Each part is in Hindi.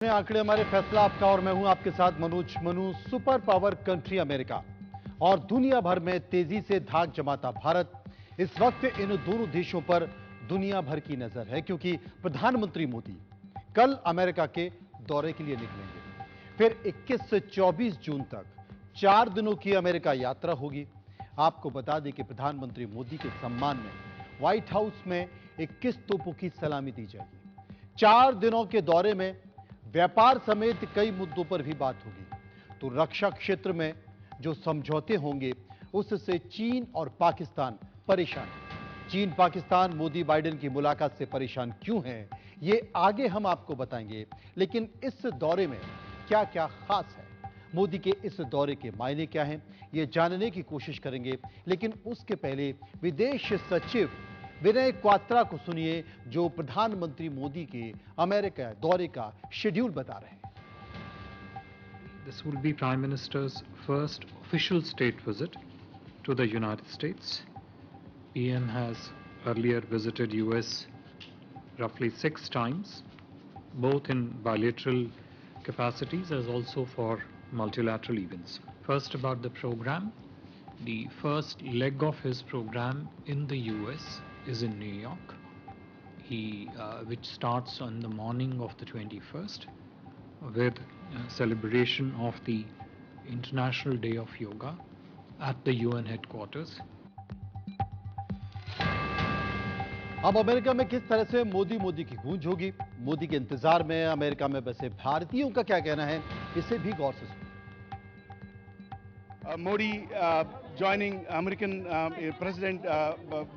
आंकड़े हमारे फैसला आपका और मैं हूं आपके साथ Manoj Manu. Super power country America और दुनिया भर में तेजी से धाक जमाता भारत, इस वक्त इन दोनों देशों पर दुनिया भर की नजर है क्योंकि प्रधानमंत्री मोदी कल अमेरिका के दौरे के लिए निकलेंगे। फिर 21 से 24 जून तक 4 दिनों की अमेरिका यात्रा होगी। आपको बता दें कि प्रधानमंत्री मोदी के सम्मान में व्हाइट हाउस में 21 तोपों की सलामी दी जाएगी। 4 दिनों के दौरे में व्यापार समेत कई मुद्दों पर भी बात होगी। तो रक्षा क्षेत्र में जो समझौते होंगे उससे चीन और पाकिस्तान परेशान है। चीन पाकिस्तान मोदी बाइडेन की मुलाकात से परेशान क्यों हैं, ये आगे हम आपको बताएंगे। लेकिन इस दौरे में क्या क्या खास है, मोदी के इस दौरे के मायने क्या हैं, ये जानने की कोशिश करेंगे। लेकिन उसके पहले विदेश सचिव विनय क्वात्रा को सुनिए, जो प्रधानमंत्री मोदी के अमेरिका दौरे का शेड्यूल बता रहे हैं। This will be Prime Minister's first official state visit to the United States. PM has earlier visited US roughly 6 times, both in bilateral capacities as also for multilateral events. First, about the program. The first leg of his program in the US is in New York, which starts on the morning of the 21st with celebration of the International Day of Yoga at the UN headquarters. अब अमेरिका में किस तरह से मोदी की गूंज होगी, मोदी के इंतजार में अमेरिका में बसे भारतीयों का क्या कहना है, इसे भी गौर से सुनिए। Modi joining American President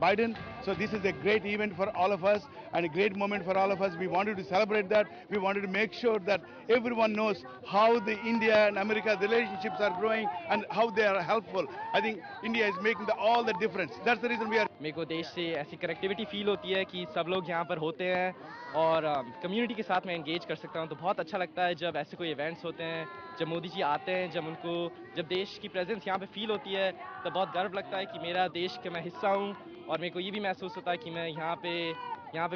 Biden. So this is a great event for all of us and a great moment for all of us. We wanted to celebrate that. We wanted to make sure that everyone knows how the India and America relationships are growing and how they are helpful. I think India is making all the difference. That's the reason we are. मेरे को देश से ऐसी कनेक्टिविटी फील होती है कि सब लोग यहाँ पर होते हैं और कम्युनिटी के साथ मैं एंगेज कर सकता हूँ। तो बहुत अच्छा लगता है जब ऐसे कोई इवेंट्स होते हैं, जब मोदी जी आते हैं, जब देश की प्रेजेंस यहाँ पे फील होती है, तो बहुत गर्व लगता है कि मेरा देश का मैं हिस्सा हूँ। और मेरे को ये भी महसूस होता है कि मैं यहाँ पे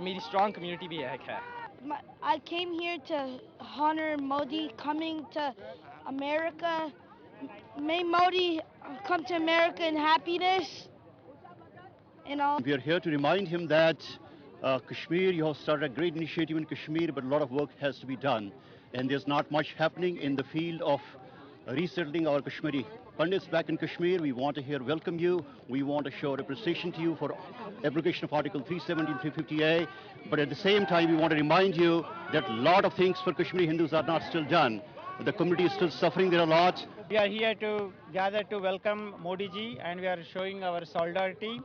मेरी स्ट्रॉन्ग कम्युनिटी भी है। I came here to honor Modi coming to America. May Modi come to America in happiness. We are here to remind him that Kashmir, you have started a great initiative in Kashmir, but a lot of work has to be done. And there's not much happening in the field of resettling our Kashmiri Pandits back in Kashmir. We want to here welcome you. We want to show appreciation to you for abrogation of Article 370 and 350A. But at the same time, we want to remind you that a lot of things for Kashmiri Hindus are not still done. The community is still suffering there a lot. We are here to gather to welcome Modi ji, and we are showing our solidarity.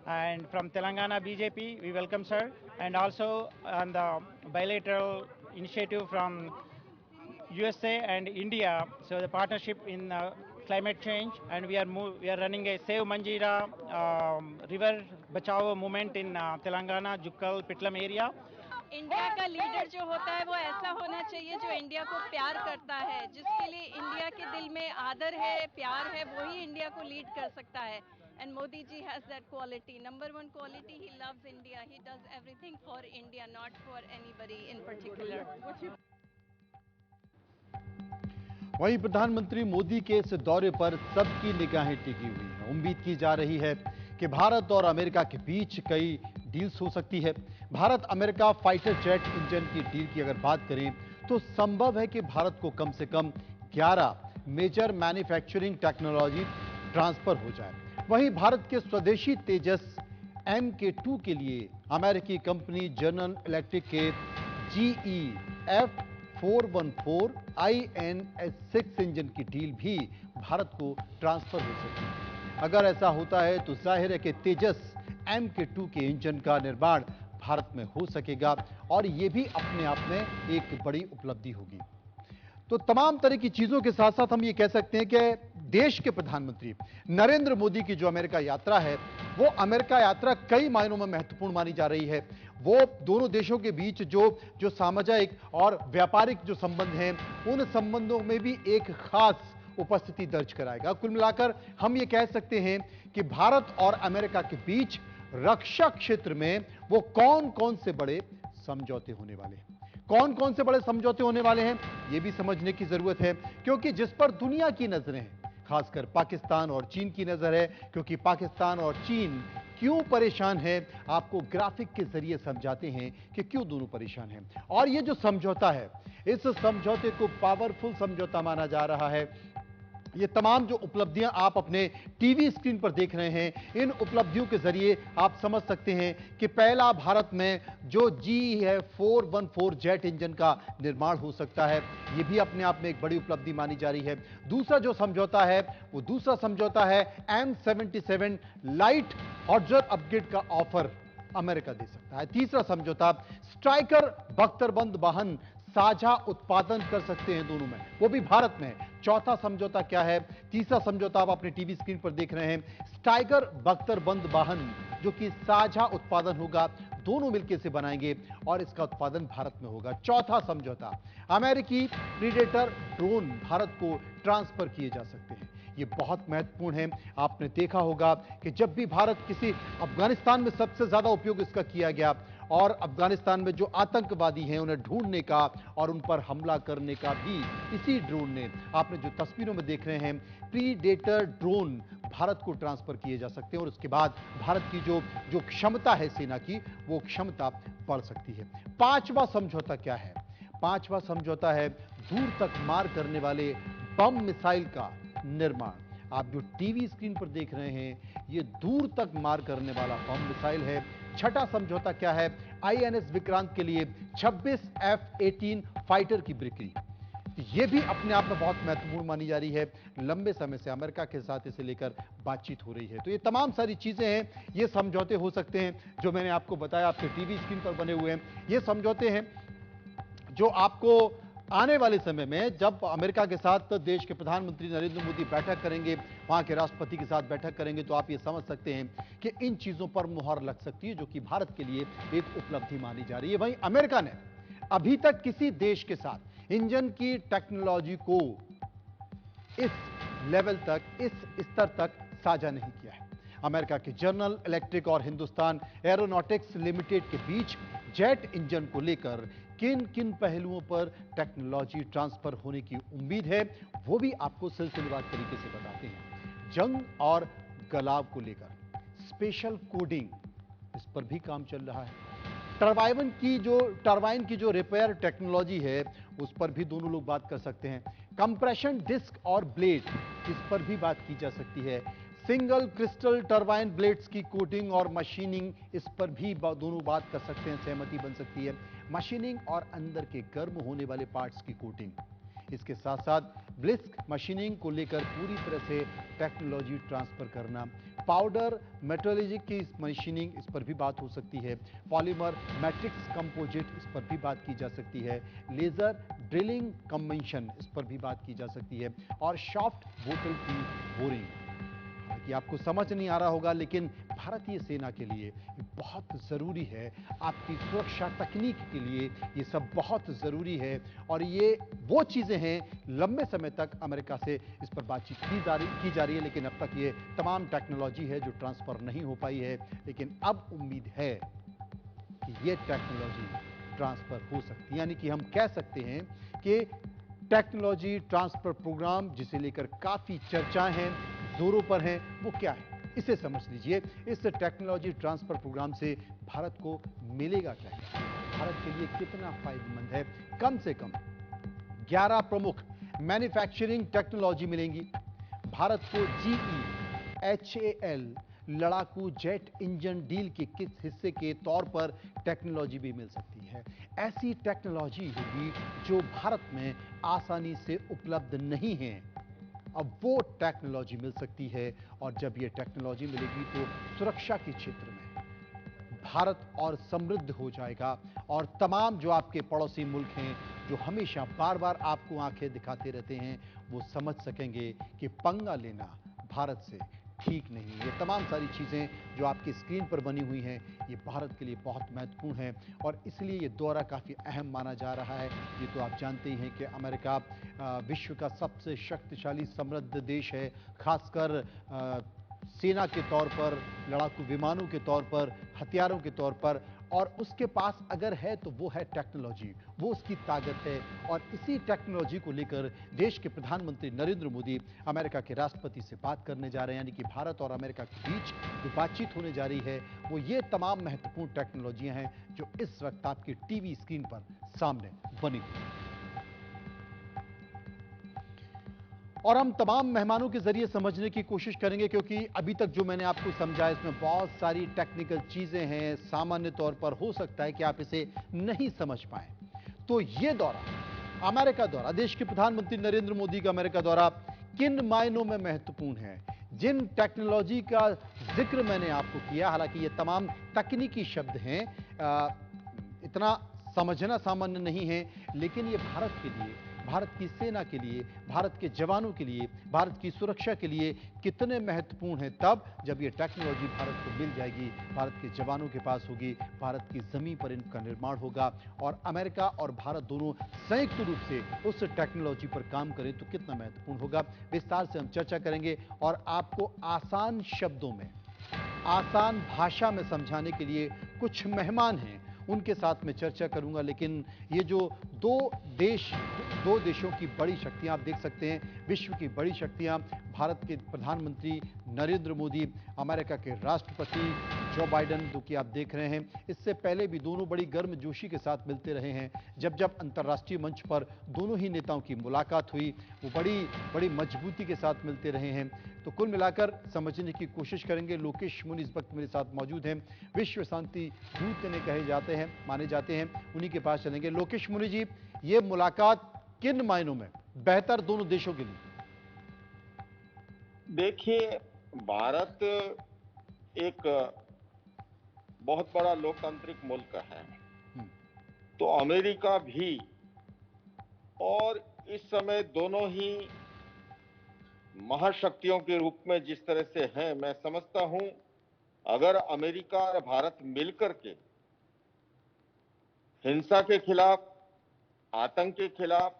And from Telangana BJP, we welcome sir. And also on the bilateral initiative from USA and India, so the partnership in climate change, and we are running a Save Manjira river bachao movement in Telangana, Jukkal, Pitlam area. India का लीडर जो होता है वो ऐसा होना चाहिए जो इंडिया को प्यार करता है, जिसके लिए इंडिया के दिल में आदर है, प्यार है, वही इंडिया को लीड कर सकता है. And Modi ji has that quality. Number one quality, he loves India. He does everything for India, not for anybody in particular. वहीं प्रधानमंत्री मोदी के इस दौरे पर सबकी निगाहें टिकी हुई हैं। उम्मीद की जा रही है कि भारत और अमेरिका के बीच कई डील्स हो सकती है। Bharat America fighter jet engine की डील की अगर बात करें तो संभव है कि भारत को कम से कम 11 मेजर मैन्युफैक्चरिंग टेक्नोलॉजी ट्रांसफर हो जाए। वहीं भारत के स्वदेशी तेजस MK2 के लिए अमेरिकी कंपनी जनरल इलेक्ट्रिक के GE F414 INS6 इंजन की डील भी भारत को ट्रांसफर हो सकती है। अगर ऐसा होता है तो जाहिर है कि तेजस MK2 के इंजन का निर्माण भारत में हो सकेगा और यह भी अपने आप में एक बड़ी उपलब्धि होगी। तो तमाम तरह की चीजों के साथ साथ हम ये कह सकते हैं कि देश के प्रधानमंत्री नरेंद्र मोदी की जो अमेरिका यात्रा है, वो अमेरिका यात्रा कई मायनों में महत्वपूर्ण मानी जा रही है। वो दोनों देशों के बीच जो सामाजिक और व्यापारिक जो संबंध हैं, उन संबंधों में भी एक खास उपस्थिति दर्ज कराएगा। कुल मिलाकर हम ये कह सकते हैं कि भारत और अमेरिका के बीच रक्षा क्षेत्र में वो कौन कौन से बड़े समझौते होने वाले हैं। कौन कौन से बड़े समझौते होने वाले हैं यह भी समझने की जरूरत है, क्योंकि जिस पर दुनिया की नजरें हैं, खासकर पाकिस्तान और चीन की नजर है, क्योंकि पाकिस्तान और चीन क्यों परेशान है, आपको ग्राफिक के जरिए समझाते हैं कि क्यों दोनों परेशान हैं। और ये जो समझौता है, इस समझौते को पावरफुल समझौता माना जा रहा है। ये तमाम जो उपलब्धियां आप अपने टीवी स्क्रीन पर देख रहे हैं, इन उपलब्धियों के जरिए आप समझ सकते हैं कि पहला भारत में जो GE414 जेट इंजन का निर्माण हो सकता है, ये भी अपने आप में एक बड़ी उपलब्धि मानी जा रही है। दूसरा जो समझौता है, वो दूसरा समझौता है M77 लाइट हॉट्जर अपग्रेड का ऑफर अमेरिका दे सकता है। तीसरा समझौता स्ट्राइकर बख्तरबंद वाहन साझा उत्पादन कर सकते हैं दोनों में, वो भी भारत में। चौथा समझौता क्या है? तीसरा समझौता आप अपने टीवी स्क्रीन पर देख रहे हैं, स्टाइगर बख्तरबंद वाहन जो कि साझा उत्पादन होगा, दोनों मिलकर से बनाएंगे और इसका उत्पादन भारत में होगा। चौथा समझौता अमेरिकी प्रीडेटर ड्रोन भारत को ट्रांसफर किए जा सकते हैं। ये बहुत महत्वपूर्ण है। आपने देखा होगा कि जब भी भारत किसी, अफगानिस्तान में सबसे ज्यादा उपयोग इसका किया गया, और अफगानिस्तान में जो आतंकवादी हैं उन्हें ढूंढने का और उन पर हमला करने का भी इसी ड्रोन ने, आपने जो तस्वीरों में देख रहे हैं, प्रीडेटर ड्रोन भारत को ट्रांसफर किए जा सकते हैं और उसके बाद भारत की जो क्षमता है सेना की, वो क्षमता बढ़ सकती है। पांचवा समझौता क्या है? पांचवा समझौता है दूर तक मार करने वाले बम मिसाइल का निर्माण। आप जो टीवी स्क्रीन पर देख रहे हैं, ये दूर तक मार करने वाला बम मिसाइल है। छठा समझौता क्या है? INS विक्रांत के लिए 26 F-18 फाइटर की बिक्री। ये भी अपने आप में बहुत महत्वपूर्ण मानी जा रही है। लंबे समय से अमेरिका के साथ इसे लेकर बातचीत हो रही है। तो ये तमाम सारी चीजें हैं, ये समझौते हो सकते हैं जो मैंने आपको बताया, आपके टीवी स्क्रीन पर बने हुए हैं। ये समझौते हैं जो आपको आने वाले समय में, जब अमेरिका के साथ देश के प्रधानमंत्री नरेंद्र मोदी बैठक करेंगे, वहां के राष्ट्रपति के साथ बैठक करेंगे, तो आप ये समझ सकते हैं कि इन चीजों पर मुहर लग सकती है, जो कि भारत के लिए एक उपलब्धि मानी जा रही है। वहीं अमेरिका ने अभी तक किसी देश के साथ इंजन की टेक्नोलॉजी को इस लेवल तक, इस स्तर तक साझा नहीं किया है। अमेरिका के जनरल इलेक्ट्रिक और हिंदुस्तान एरोनॉटिक्स लिमिटेड के बीच जेट इंजन को लेकर किन किन पहलुओं पर टेक्नोलॉजी ट्रांसफर होने की उम्मीद है, वो भी आपको सिलसिलेवार तरीके से बताते हैं। जंग और गलाव को लेकर स्पेशल कोडिंग, इस पर भी काम चल रहा है। टरबाइन की जो रिपेयर टेक्नोलॉजी है, उस पर भी दोनों लोग बात कर सकते हैं। कंप्रेशन डिस्क और ब्लेड, इस पर भी बात की जा सकती है। सिंगल क्रिस्टल टरबाइन ब्लेड्स की कोटिंग और मशीनिंग, इस पर भी दोनों बात कर सकते हैं, सहमति बन सकती है। मशीनिंग और अंदर के गर्म होने वाले पार्ट्स की कोटिंग, इसके साथ साथ ब्लिस्क मशीनिंग को लेकर पूरी तरह से टेक्नोलॉजी ट्रांसफर करना। पाउडर मेट्रोलॉजी की मशीनिंग, इस पर भी बात हो सकती है। पॉलीमर मैट्रिक्स कंपोजिट, इस पर भी बात की जा सकती है। लेजर ड्रिलिंग कन्वेंशन, इस पर भी बात की जा सकती है। और सॉफ्ट बोतल की बोरिंग, कि आपको समझ नहीं आ रहा होगा, लेकिन भारतीय सेना के लिए बहुत जरूरी है, आपकी सुरक्षा तकनीक के लिए ये सब बहुत जरूरी है। और ये वो चीजें हैं, लंबे समय तक अमेरिका से इस पर बातचीत की जा रही है, लेकिन अब तक ये तमाम टेक्नोलॉजी है जो ट्रांसफर नहीं हो पाई है। लेकिन अब उम्मीद है कि ये टेक्नोलॉजी ट्रांसफर हो सकती है, यानी कि हम कह सकते हैं कि टेक्नोलॉजी ट्रांसफर प्रोग्राम, जिसे लेकर काफी चर्चाएं हैं, जोरों पर हैं, वो क्या है, इसे समझ लीजिए। इस टेक्नोलॉजी ट्रांसफर प्रोग्राम से भारत को मिलेगा क्या, भारत के लिए कितना फायदेमंद है? कम से कम 11 प्रमुख मैन्युफैक्चरिंग टेक्नोलॉजी मिलेंगी। भारत को GE/HAL लड़ाकू जेट इंजन डील के किस हिस्से के तौर पर टेक्नोलॉजी भी मिल सकती है। ऐसी टेक्नोलॉजी होगी जो भारत में आसानी से उपलब्ध नहीं है, अब वो टेक्नोलॉजी मिल सकती है। और जब ये टेक्नोलॉजी मिलेगी तो सुरक्षा के क्षेत्र में भारत और समृद्ध हो जाएगा, और तमाम जो आपके पड़ोसी मुल्क हैं, जो हमेशा बार बार आपको आंखें दिखाते रहते हैं, वो समझ सकेंगे कि पंगा लेना भारत से ठीक नहीं है। ये तमाम सारी चीज़ें जो आपकी स्क्रीन पर बनी हुई हैं, ये भारत के लिए बहुत महत्वपूर्ण है, और इसलिए ये दौरा काफ़ी अहम माना जा रहा है। ये तो आप जानते ही हैं कि अमेरिका विश्व का सबसे शक्तिशाली समृद्ध देश है, खासकर सेना के तौर पर, लड़ाकू विमानों के तौर पर, हथियारों के तौर पर, और उसके पास अगर है तो वो है टेक्नोलॉजी, वो उसकी ताकत है। और इसी टेक्नोलॉजी को लेकर देश के प्रधानमंत्री नरेंद्र मोदी अमेरिका के राष्ट्रपति से बात करने जा रहे हैं, यानी कि भारत और अमेरिका के बीच जो बातचीत होने जा रही है वो ये तमाम महत्वपूर्ण टेक्नोलॉजियां हैं जो इस वक्त आपकी टीवी स्क्रीन पर सामने बनी हुई हैं। और हम तमाम मेहमानों के जरिए समझने की कोशिश करेंगे, क्योंकि अभी तक जो मैंने आपको समझाया इसमें बहुत सारी टेक्निकल चीजें हैं, सामान्य तौर पर हो सकता है कि आप इसे नहीं समझ पाए। तो ये दौरा, अमेरिका दौरा, देश के प्रधानमंत्री नरेंद्र मोदी का अमेरिका दौरा किन मायनों में महत्वपूर्ण है? जिन टेक्नोलॉजी का जिक्र मैंने आपको किया, हालांकि ये तमाम तकनीकी शब्द हैं, इतना समझना सामान्य नहीं है, लेकिन ये भारत के लिए, भारत की सेना के लिए, भारत के जवानों के लिए, भारत की सुरक्षा के लिए कितने महत्वपूर्ण हैं तब जब ये टेक्नोलॉजी भारत को मिल जाएगी, भारत के जवानों के पास होगी, भारत की जमीन पर इनका निर्माण होगा और अमेरिका और भारत दोनों संयुक्त रूप से उस टेक्नोलॉजी पर काम करें तो कितना महत्वपूर्ण होगा। विस्तार से हम चर्चा करेंगे और आपको आसान शब्दों में, आसान भाषा में समझाने के लिए कुछ मेहमान हैं, उनके साथ में चर्चा करूंगा। लेकिन ये जो दो देशों की बड़ी शक्तियां आप देख सकते हैं, विश्व की बड़ी शक्तियां, भारत के प्रधानमंत्री नरेंद्र मोदी, अमेरिका के राष्ट्रपति जो बाइडेन, जो कि आप देख रहे हैं, इससे पहले भी दोनों बड़ी गर्मजोशी के साथ मिलते रहे हैं। जब जब अंतर्राष्ट्रीय मंच पर दोनों ही नेताओं की मुलाकात हुई वो बड़ी मजबूती के साथ मिलते रहे हैं। तो कुल मिलाकर समझने की कोशिश करेंगे। लोकेश मुनि इस वक्त मेरे साथ मौजूद हैं, विश्व शांति दूत इन्हें कहे जाते हैं, माने जाते हैं, उन्हीं के पास चलेंगे। लोकेश मुनि जी, ये मुलाकात किन मायनों में बेहतर दोनों देशों के लिए? देखिए, भारत एक बहुत बड़ा लोकतांत्रिक मुल्क है, तो अमेरिका भी, और इस समय दोनों ही महाशक्तियों के रूप में जिस तरह से हैं, मैं समझता हूं अगर अमेरिका और भारत मिलकर के हिंसा के खिलाफ, आतंक के खिलाफ,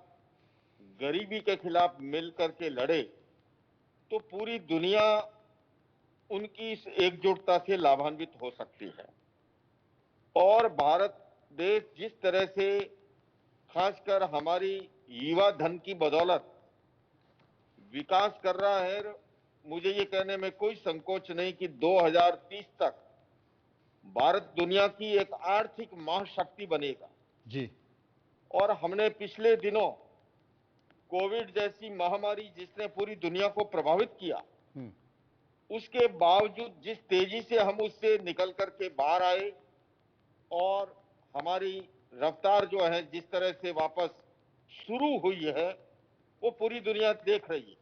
गरीबी के खिलाफ मिलकर के लड़े तो पूरी दुनिया उनकी इस एकजुटता से लाभान्वित हो सकती है। और भारत देश जिस तरह से खासकर हमारी युवा धन की बदौलत विकास कर रहा है, मुझे ये कहने में कोई संकोच नहीं कि 2030 तक भारत दुनिया की एक आर्थिक महाशक्ति बनेगा जी। और हमने पिछले दिनों कोविड जैसी महामारी जिसने पूरी दुनिया को प्रभावित किया, उसके बावजूद जिस तेजी से हम उससे निकल करके बाहर आए और हमारी रफ्तार जो है जिस तरह से वापस शुरू हुई है वो पूरी दुनिया देख रही है।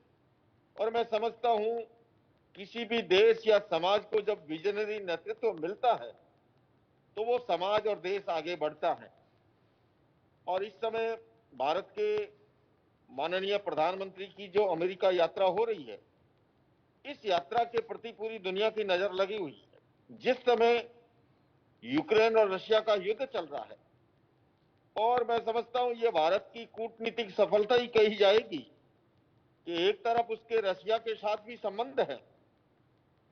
और मैं समझता हूं किसी भी देश या समाज को जब विजनरी नेतृत्व मिलता है तो वो समाज और देश आगे बढ़ता है। और इस समय भारत के माननीय प्रधानमंत्री की जो अमेरिका यात्रा हो रही है, इस यात्रा के प्रति पूरी दुनिया की नजर लगी हुई है। जिस समय यूक्रेन और रशिया का युद्ध चल रहा है और मैं समझता हूं ये भारत की कूटनीतिक सफलता ही कही जाएगी कि एक तरफ उसके रशिया के साथ भी संबंध है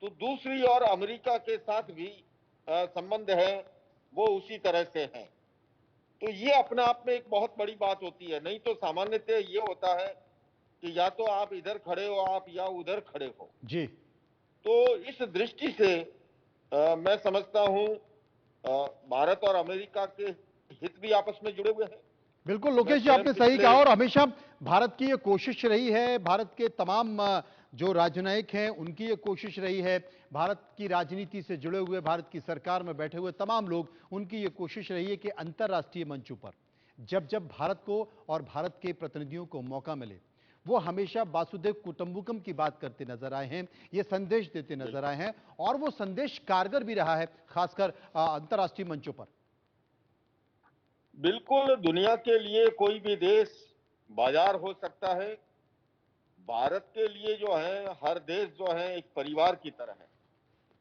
तो दूसरी ओर अमेरिका के साथ भी संबंध है, वो उसी तरह से है। तो ये अपने आप में एक बहुत बड़ी बात होती है। नहीं तो सामान्यतः ये होता है कि या तो आप इधर खड़े हो आप या उधर खड़े हो जी। तो इस दृष्टि से मैं समझता हूं भारत और अमेरिका के हित भी आपस में जुड़े हुए हैं। बिल्कुल लोकेश जी, आपने सही कहा और हमेशा भारत की ये कोशिश रही है, भारत के तमाम जो राजनयिक हैं उनकी ये कोशिश रही है, भारत की राजनीति से जुड़े हुए, भारत की सरकार में बैठे हुए तमाम लोग, उनकी ये कोशिश रही है कि अंतर्राष्ट्रीय मंचों पर जब जब भारत को और भारत के प्रतिनिधियों को मौका मिले वो हमेशा वासुदेव कुटुंबकम की बात करते नजर आए हैं, ये संदेश देते नजर आए हैं और वो संदेश कारगर भी रहा है, खासकर अंतर्राष्ट्रीय मंचों पर। बिल्कुल, दुनिया के लिए कोई भी देश बाजार हो सकता है, भारत के लिए जो है हर देश जो है एक परिवार की तरह है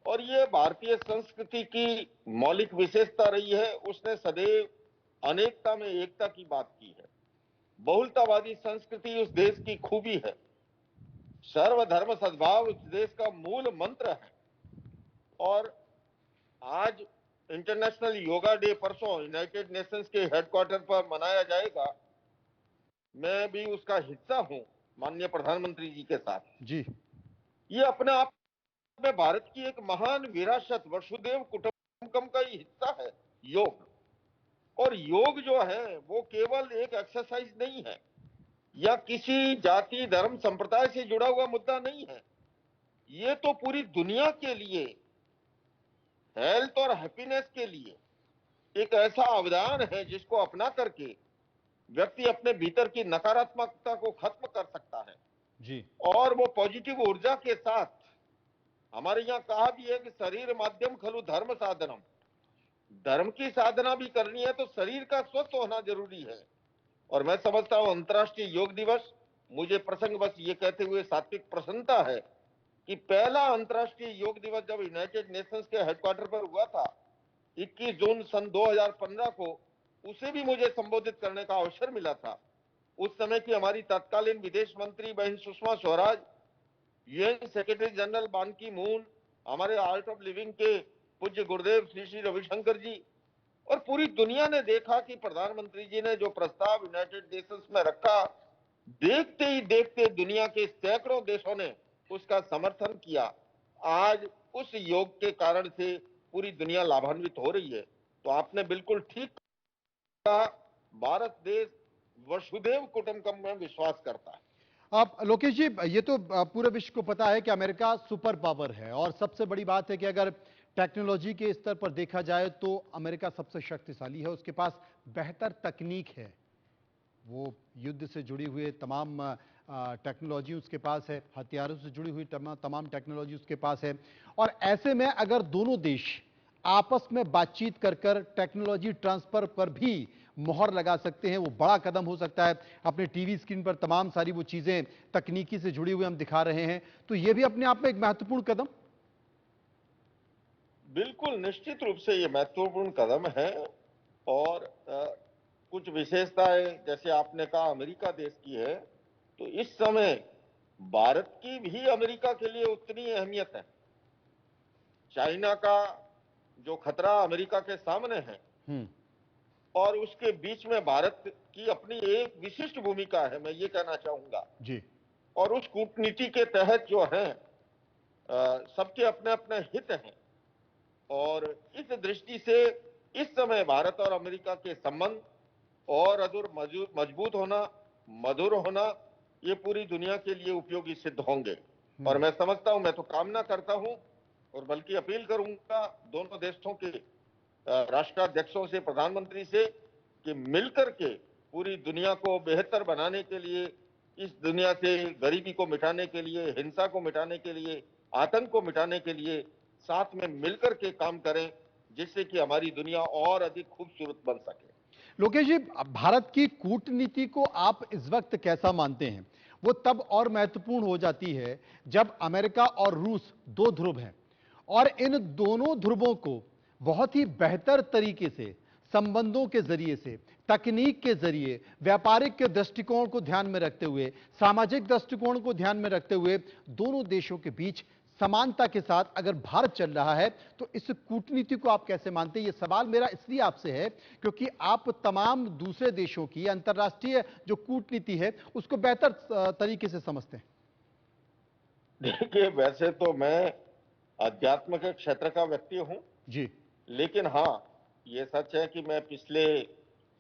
और ये भारतीय संस्कृति की मौलिक विशेषता रही है। उसने सदैव अनेकता में एकता की बात की है। बहुलतावादी संस्कृति उस देश की खूबी है। सर्वधर्म सद्भाव उस देश का मूल मंत्र है। और आज इंटरनेशनल योगा डे परसों यूनाइटेड नेशंस के हेडक्वार्टर पर मनाया जाएगा, मैं भी उसका हिस्सा हूं माननीय प्रधानमंत्री जी के साथ। जी, ये अपने आप में भारत की एक महान विरासत, वसुधैव कुटुंबकम का ही हिस्सा है योग। और योग जो है वो केवल एक एक्सरसाइज नहीं है या किसी जाति धर्म संप्रदाय से जुड़ा हुआ मुद्दा नहीं है। ये तो पूरी दुनिया के लिए हेल्थ और हैप्पीनेस के लिए एक ऐसा अवदान है जिसको अपना करके व्यक्ति अपने भीतर की नकारात्मकता को खत्म कर सकता है जी, और वो पॉजिटिव ऊर्जा के साथ, हमारे यहाँ कहा भी है कि शरीर माध्यम खलु धर्म साधनम, धर्म की साधना भी करनी है तो शरीर का स्वस्थ होना जरूरी है। और मैं समझता हूं अंतर्राष्ट्रीय योग दिवस, मुझे प्रसंग बस ये कहते हुए सात्विक प्रसन्नता है कि पहला अंतर्राष्ट्रीय योग दिवस जब यूनाइटेड नेशंस के हेडक्वार्टर पर हुआ था 21 जून सन 2015 को, उसे भी मुझे संबोधित करने का अवसर मिला था। उस समय की हमारी तत्कालीन विदेश मंत्री बहन Sushma Swaraj, UN secretary general बान की मून, हमारे आर्ट ऑफ लिविंग के पूज्य गुरुदेव श्री श्री रविशंकर जी, और पूरी दुनिया ने देखा कि प्रधानमंत्री जी ने जो प्रस्ताव यूनाइटेड नेशंस में रखा, देखते ही देखते दुनिया के सैकड़ों देशों ने उसका समर्थन किया। आज उस योग के कारण से पूरी दुनिया लाभान्वित हो रही है। तो आपने बिल्कुल ठीक कहा, भारत देश वसुधैव कुटुंबकम में विश्वास करता है। अब लोकेश जी, ये तो पूरे विश्व को पता है कि अमेरिका सुपर पावर है और सबसे बड़ी बात है कि अगर टेक्नोलॉजी के स्तर पर देखा जाए तो अमेरिका सबसे शक्तिशाली है, उसके पास बेहतर तकनीक है, वो युद्ध से जुड़ी हुई तमाम टेक्नोलॉजी उसके पास है, हथियारों से जुड़ी हुई तमाम टेक्नोलॉजी उसके पास है। और ऐसे में अगर दोनों देश आपस में बातचीत कर कर टेक्नोलॉजी ट्रांसफर पर भी मोहर लगा सकते हैं, वो बड़ा कदम हो सकता है। अपने टीवी स्क्रीन पर तमाम सारी वो चीजें तकनीकी से जुड़ी हुई हम दिखा रहे हैं, तो ये भी अपने आप में एक महत्वपूर्ण कदम। बिल्कुल निश्चित रूप से ये महत्वपूर्ण कदम है। और कुछ विशेषताएं जैसे आपने कहा अमेरिका देश की है, तो इस समय भारत की भी अमेरिका के लिए उतनी अहमियत है। चाइना का जो खतरा अमेरिका के सामने है और उसके बीच में भारत की अपनी एक विशिष्ट भूमिका है, मैं ये कहना चाहूंगा जी, और उस कूटनीति के तहत जो है सबके अपने अपने हित हैं। और इस दृष्टि से इस समय भारत और अमेरिका के संबंध और अधूर मजबूत होना, मधुर होना, ये पूरी दुनिया के लिए उपयोगी सिद्ध होंगे। और मैं समझता हूं, मैं तो कामना करता हूं और बल्कि अपील करूंगा दोनों देशों के राष्ट्राध्यक्षों से, प्रधानमंत्री से, कि मिलकर के पूरी दुनिया को बेहतर बनाने के लिए, इस दुनिया से गरीबी को मिटाने के लिए, हिंसा को मिटाने के लिए, आतंक को मिटाने के लिए साथ में मिलकर के काम करें, जिससे कि हमारी दुनिया और अधिक खूबसूरत बन सके। लोकेश जी, भारत की कूटनीति को आप इस वक्त कैसा मानते हैं? वो तब और महत्वपूर्ण हो जाती है जब अमेरिका और रूस दो ध्रुव हैं और इन दोनों ध्रुवों को बहुत ही बेहतर तरीके से संबंधों के जरिए से, तकनीक के जरिए, व्यापारिक के दृष्टिकोण को ध्यान में रखते हुए, सामाजिक दृष्टिकोण को ध्यान में रखते हुए दोनों देशों के बीच समानता के साथ अगर भारत चल रहा है तो इस कूटनीति को आप कैसे मानते हैं? यह सवाल मेरा इसलिए आपसे है क्योंकि आप तमाम दूसरे देशों की अंतर्राष्ट्रीय जो कूटनीति है उसको बेहतर तरीके से समझते हैं। देखिए, वैसे तो मैं अध्यात्म के क्षेत्र का व्यक्ति हूं जी, लेकिन हाँ, ये सच है कि मैं पिछले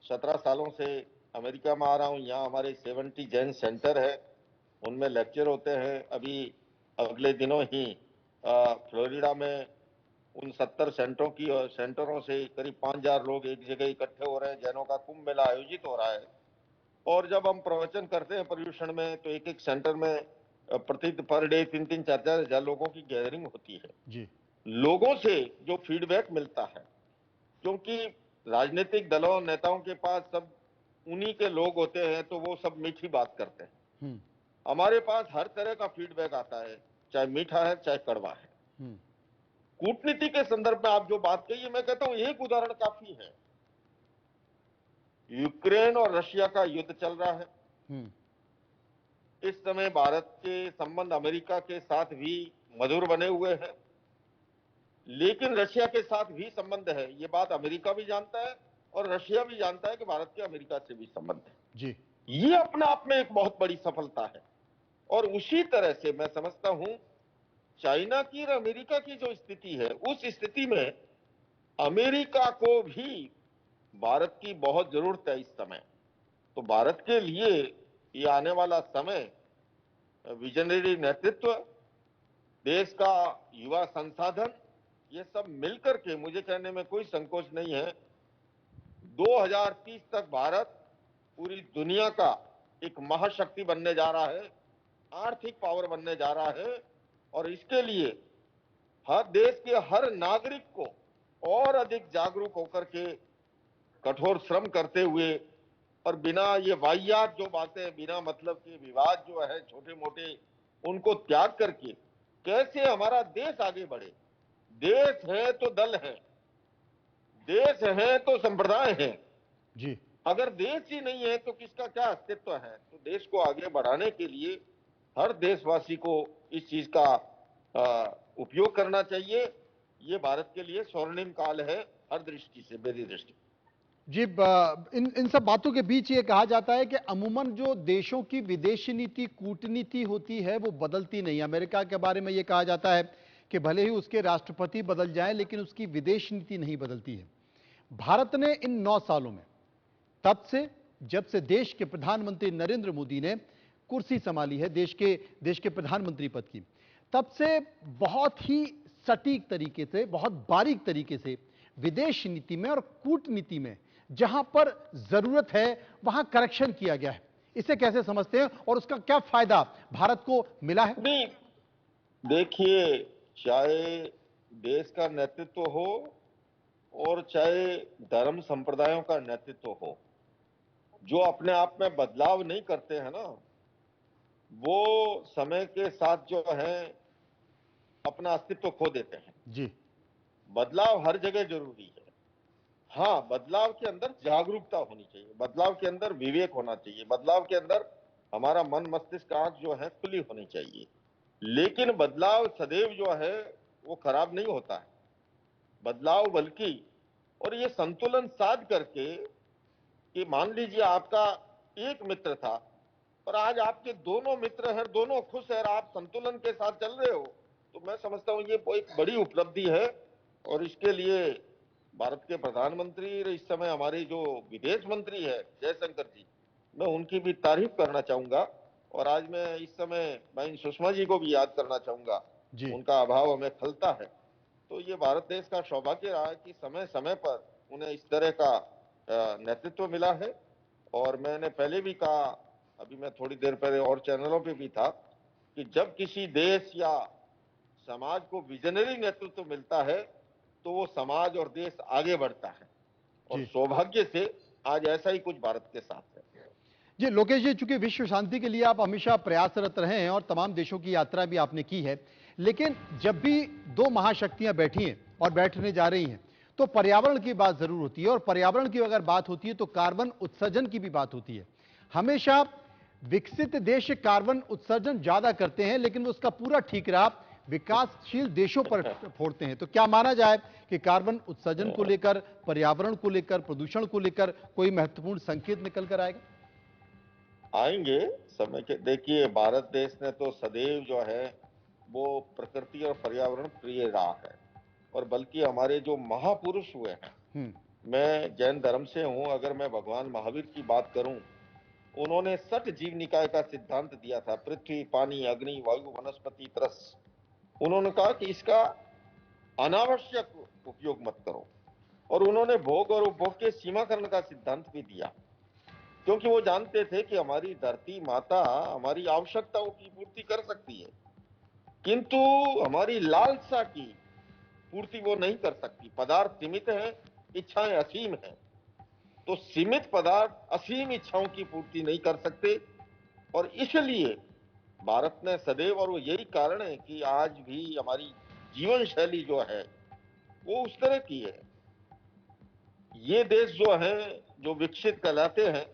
17 सालों से अमेरिका में आ रहा हूं। यहाँ हमारे 70 जैन सेंटर है, उनमें लेक्चर होते हैं। अभी अगले दिनों ही फ्लोरिडा में उन 70 सेंटरों से करीब 5,000 लोग एक जगह इकट्ठे हो रहे हैं, जैनों का कुंभ मेला आयोजित हो रहा है। और जब हम प्रवचन करते हैं पर्यूषण में, तो एक एक सेंटर में प्रति पर डे 3-3, 4-4 हजार लोगों की गैदरिंग होती है। जी, लोगों से जो फीडबैक मिलता है, क्योंकि राजनीतिक दलों नेताओं के पास सब उन्हीं के लोग होते हैं, तो वो सब मीठी बात करते हैं। हमारे पास हर तरह का फीडबैक आता है, चाहे मीठा है चाहे कड़वा है। कूटनीति के संदर्भ में आप जो बात कही है, मैं कहता हूं एक उदाहरण काफी है। यूक्रेन और रशिया का युद्ध चल रहा है। इस समय भारत के संबंध अमेरिका के साथ भी मधुर बने हुए हैं। लेकिन रशिया के साथ भी संबंध है, ये बात अमेरिका भी जानता है और रशिया भी जानता है कि भारत के अमेरिका से भी संबंध है जी। ये अपने आप में एक बहुत बड़ी सफलता है। और उसी तरह से मैं समझता हूं चाइना की और अमेरिका की जो स्थिति है, उस स्थिति में अमेरिका को भी भारत की बहुत जरूरत है इस समय। तो भारत के लिए ये आने वाला समय विजनरी नेतृत्व, देश का युवा संसाधन, ये सब मिलकर के, मुझे कहने में कोई संकोच नहीं है, 2030 तक भारत पूरी दुनिया का एक महाशक्ति बनने जा रहा है, आर्थिक पावर बनने जा रहा है। और इसके लिए हर देश के हर नागरिक को और अधिक जागरूक होकर के कठोर श्रम करते हुए और बिना ये वाहियात जो बातें, बिना मतलब के विवाद जो है छोटे मोटे, उनको त्याग करके कैसे हमारा देश आगे बढ़े। देश है तो दल है, देश है तो संप्रदाय है जी। अगर देश ही नहीं है तो किसका क्या अस्तित्व है। तो देश को आगे बढ़ाने के लिए हर देशवासी को इस चीज का उपयोग करना चाहिए। ये भारत के लिए स्वर्णिम काल है हर दृष्टि से, मेरी दृष्टि। जी, इन सब बातों के बीच ये कहा जाता है कि अमूमन जो देशों की विदेशी नीति, कूटनीति होती है वो बदलती नहीं। अमेरिका के बारे में ये कहा जाता है कि भले ही उसके राष्ट्रपति बदल जाएं लेकिन उसकी विदेश नीति नहीं बदलती है। भारत ने इन 9 सालों में, तब से जब से देश के प्रधानमंत्री नरेंद्र मोदी ने कुर्सी संभाली है देश के प्रधानमंत्री पद की, तब से बहुत ही सटीक तरीके से, बहुत बारीक तरीके से विदेश नीति में और कूटनीति में जहां पर जरूरत है वहां करेक्शन किया गया है। इसे कैसे समझते हैं और उसका क्या फायदा भारत को मिला है? नहीं, देखिए, चाहे देश का नेतृत्व हो और चाहे धर्म संप्रदायों का नेतृत्व हो, जो अपने आप में बदलाव नहीं करते हैं ना, वो समय के साथ जो है अपना अस्तित्व खो देते हैं। जी। बदलाव हर जगह जरूरी है। हाँ, बदलाव के अंदर जागरूकता होनी चाहिए, बदलाव के अंदर विवेक होना चाहिए, बदलाव के अंदर हमारा मन मस्तिष्क आंख जो है खुली होनी चाहिए। लेकिन बदलाव सदैव जो है वो खराब नहीं होता है। बदलाव बल्कि, और ये संतुलन साध करके, कि मान लीजिए आपका एक मित्र था और आज आपके दोनों मित्र हैं, दोनों खुश हैं और आप संतुलन के साथ चल रहे हो, तो मैं समझता हूं ये एक बड़ी उपलब्धि है। और इसके लिए भारत के प्रधानमंत्री और इस समय हमारे जो विदेश मंत्री है जयशंकर जी, मैं उनकी भी तारीफ करना चाहूंगा। और आज मैं इस समय बहन सुषमा जी को भी याद करना चाहूंगा, उनका अभाव हमें खलता है। तो ये भारत देश का सौभाग्य रहा है कि समय समय पर उन्हें इस तरह का नेतृत्व मिला है। और मैंने पहले भी कहा, अभी मैं थोड़ी देर पहले और चैनलों पे भी था, कि जब किसी देश या समाज को विजनरी नेतृत्व मिलता है तो वो समाज और देश आगे बढ़ता है। और सौभाग्य से आज ऐसा ही कुछ भारत के साथ है। जी लोकेश जी, चूंकि विश्व शांति के लिए आप हमेशा प्रयासरत रहे हैं और तमाम देशों की यात्रा भी आपने की है, लेकिन जब भी 2 महाशक्तियां बैठी हैं और बैठने जा रही हैं तो पर्यावरण की बात जरूर होती है। और पर्यावरण की अगर बात होती है तो कार्बन उत्सर्जन की भी बात होती है। हमेशा विकसित देश कार्बन उत्सर्जन ज्यादा करते हैं लेकिन उसका पूरा ठीकरा विकासशील देशों पर फोड़ते हैं। तो क्या माना जाए कि कार्बन उत्सर्जन को लेकर, पर्यावरण को लेकर, प्रदूषण को लेकर कोई महत्वपूर्ण संकेत निकल कर आएगा? आएंगे समय के। देखिए, भारत देश ने तो सदैव जो है वो प्रकृति और पर्यावरण प्रिय रहा है। और बल्कि हमारे जो महापुरुष हुए हैं, मैं जैन धर्म से हूं, अगर मैं भगवान महावीर की बात करूं, उन्होंने 6 जीव निकाय का सिद्धांत दिया था, पृथ्वी, पानी, अग्नि, वायु, वनस्पति, तरस। उन्होंने कहा कि इसका अनावश्यक उपयोग मत करो। और उन्होंने भोग और उपभोग के सीमाकरण का सिद्धांत भी दिया, क्योंकि वो जानते थे कि हमारी धरती माता हमारी आवश्यकताओं की पूर्ति कर सकती है, किंतु हमारी लालसा की पूर्ति वो नहीं कर सकती। पदार्थ सीमित है, इच्छाएं असीम है। तो सीमित पदार्थ असीम इच्छाओं की पूर्ति नहीं कर सकते। और इसलिए भारत ने सदैव, और वो यही कारण है कि आज भी हमारी जीवन शैली जो है वो उस तरह की है। ये देश जो है, जो विकसित कहलाते हैं,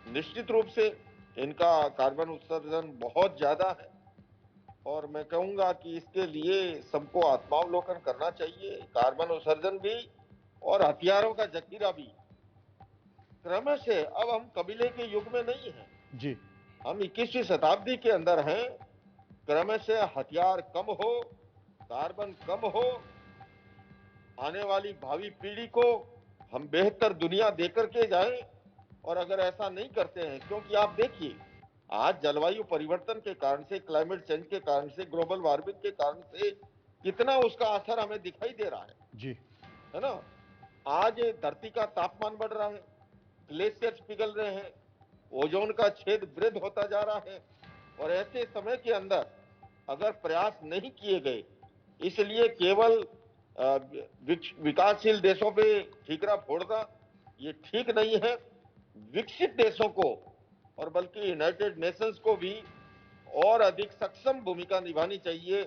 निश्चित रूप से इनका कार्बन उत्सर्जन बहुत ज्यादा है। और मैं कहूंगा कि इसके लिए सबको आत्मावलोकन करना चाहिए, कार्बन उत्सर्जन भी और हथियारों का जखीरा भी। क्रमश से अब हम कबीले के युग में नहीं हैं, जी, हम 21वीं शताब्दी के अंदर हैं। क्रमश से हथियार कम हो, कार्बन कम हो, आने वाली भावी पीढ़ी को हम बेहतर दुनिया देकर के जाएं। और अगर ऐसा नहीं करते हैं, क्योंकि आप देखिए आज जलवायु परिवर्तन के कारण से, क्लाइमेट चेंज के कारण से, ग्लोबल वार्मिंग के कारण से कितना उसका असर हमें दिखाई दे रहा जी, है ना। आज धरती का तापमान बढ़ रहा है, ग्लेशियर्स पिघल रहे हैं, ओजोन का छेद वृद्ध होता जा रहा है। और ऐसे समय के अंदर अगर प्रयास नहीं किए गए, इसलिए केवल विकासशील देशों पे ठीकरा फोड़ना ये ठीक नहीं है। विकसित देशों को और बल्कि यूनाइटेड नेशंस को भी और अधिक सक्षम भूमिका निभानी चाहिए,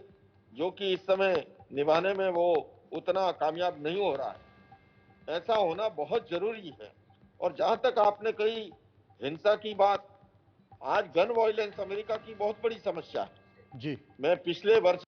जो कि इस समय निभाने में वो उतना कामयाब नहीं हो रहा है। ऐसा होना बहुत जरूरी है। और जहां तक आपने कही हिंसा की बात, आज गन वायलेंस अमेरिका की बहुत बड़ी समस्या है। जी। मैं पिछले वर्ष